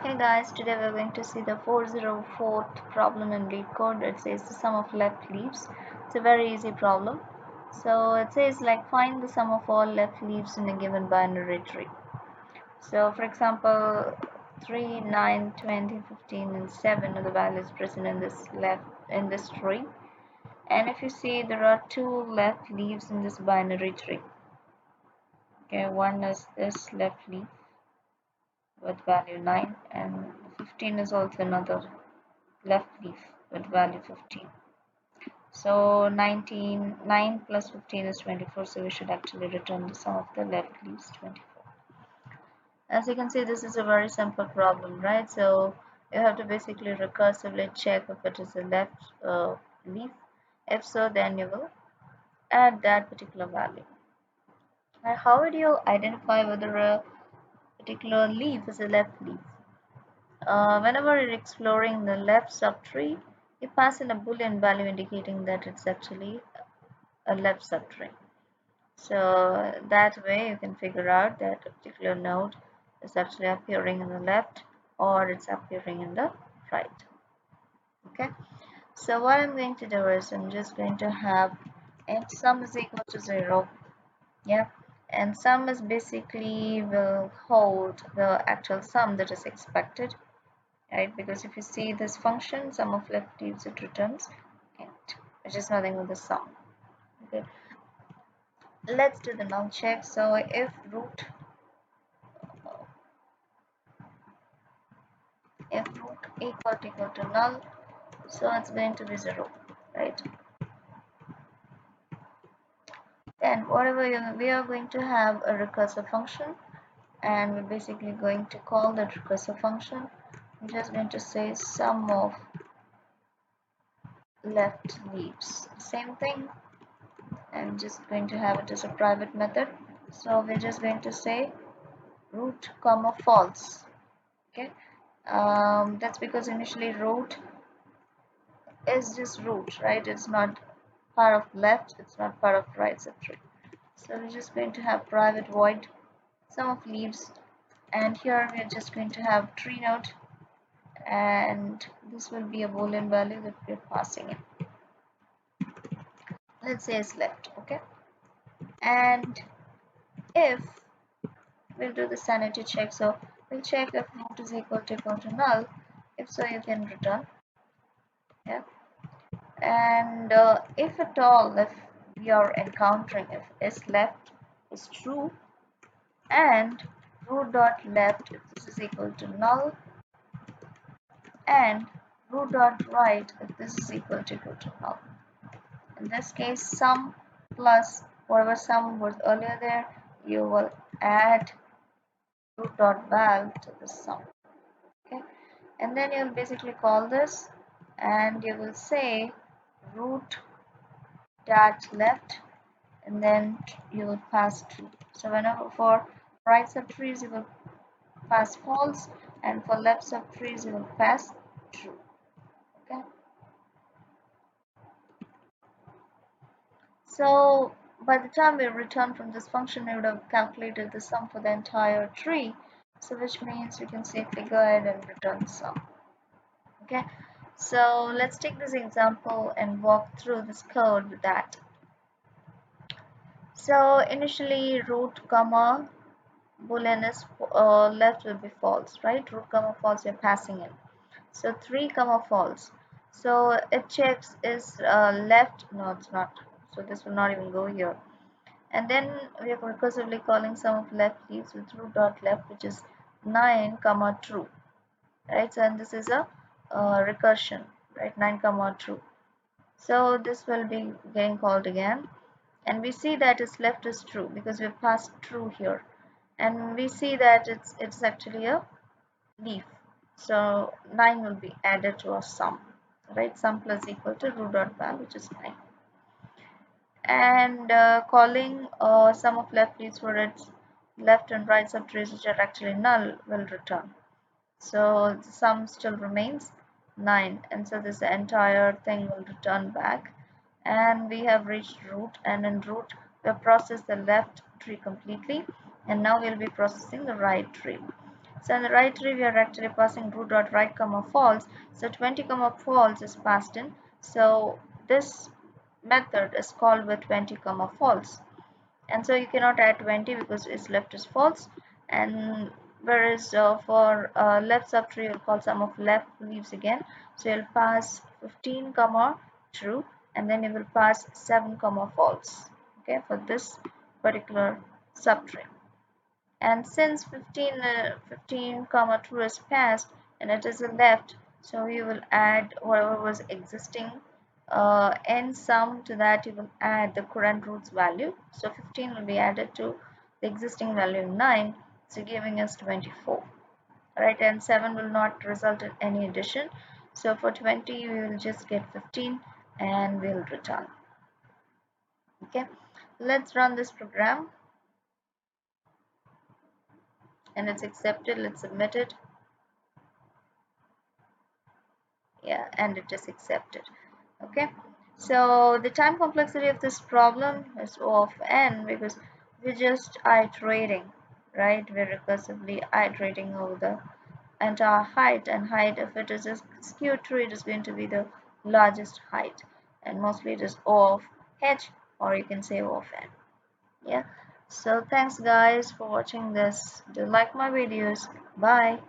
Hey guys, today we're going to see the 404th problem in LeetCode. It says the sum of left leaves. It's a very easy problem. So it says like find the sum of all left leaves in a given binary tree. So for example, 3, 9, 20, 15 and 7 are the values present in this tree. And if you see there are two left leaves in this binary tree. Okay, one is this left leaf with value 9 and 15 is also another left leaf with value 15. So 9 plus 15 is 24, so we should actually return the sum of the left leaves 24. As you can see, this is a very simple problem, right? So you have to basically recursively check if it is a left leaf. If so, then you will add that particular value. Now, how would you identify whether a particular leaf is a left leaf? Whenever you're exploring the left subtree, you pass in a boolean value indicating that it's actually a left subtree. So that way you can figure out that a particular node is actually appearing in the left or it's appearing in the right. Okay, so what I'm going to do is I'm just going to have if sum is equal to 0, yeah, and sum is basically will hold the actual sum that is expected, right? Because if you see this function sum of left leaves, it returns int, which is nothing but the sum. Okay, let's do the null check. So if root equal to null, so it's going to be 0, right? Then whatever we are going to have a recursive function, and we're basically going to call that recursive function. I'm just going to say sum of left leaves, same thing. I'm just going to have it as a private method, so we're just going to say root comma false. Okay, that's because initially root is just root, right? It's not part of left, it's not part of right subtree. So we're just going to have private void sum of leaves, and here we're just going to have tree node, and this will be a boolean value that we're passing in. Let's say it's left, okay? And if we'll do the sanity check, so we'll check if root is equal to null. If so, you can return, yeah. And if at all, if we are encountering if is left is true and root dot left if this is equal to null and root dot right if this is equal to null. In this case, sum plus whatever sum was earlier there, you will add root dot val to the sum. Okay, and then you'll basically call this and you will say root dot left, and then you will pass true. So whenever for right subtrees you will pass false, and for left subtrees you will pass true. Okay, so by the time we return from this function, we would have calculated the sum for the entire tree, so which means we can safely go ahead and return the sum. Okay, so let's take this example and walk through this code with that. So initially root comma boolean is left will be false, right? Root comma false you're passing in. So 3 comma false. So it checks is left. No, it's not. So this will not even go here. And then we are recursively calling sum of left leaves with root dot left, which is 9 comma true, right? So and this is a recursion, right? 9 comma true. So this will be getting called again, and we see that its left is true because we have passed true here, and we see that it's actually a leaf, so 9 will be added to our sum, right? Sum plus equal to root dot val, which is 9, and calling sum of left leaves for its left and right subtrees which are actually null will return. So the sum still remains 9, and so this entire thing will return back, and we have reached root, and in root we have processed the left tree completely, and now we'll be processing the right tree. So in the right tree, we are actually passing root dot right comma false. So 20 comma false is passed in. So this method is called with 20 comma false. And so you cannot add 20 because its left is false. And whereas for left subtree, you'll call sum of left leaves again. So you'll pass 15 comma true, and then you will pass 7 comma false. Okay, for this particular subtree. And since 15 comma true is passed and it is a left, so you will add whatever was existing n sum. To that you will add the current roots value. So 15 will be added to the existing value 9, so giving us 24, right? And 7 will not result in any addition. So for 20 we will just get 15 and we'll return. Okay, let's run this program, and it's accepted. Let's submit it. Yeah, and it is accepted. Okay, so the time complexity of this problem is O of n, because we're just iterating, right? We're recursively iterating over the entire height, and height, if it is a skewed tree, it is going to be the largest height, and mostly it is O of h, or you can say O of n. Yeah, so thanks guys for watching this. Do like my videos. Bye.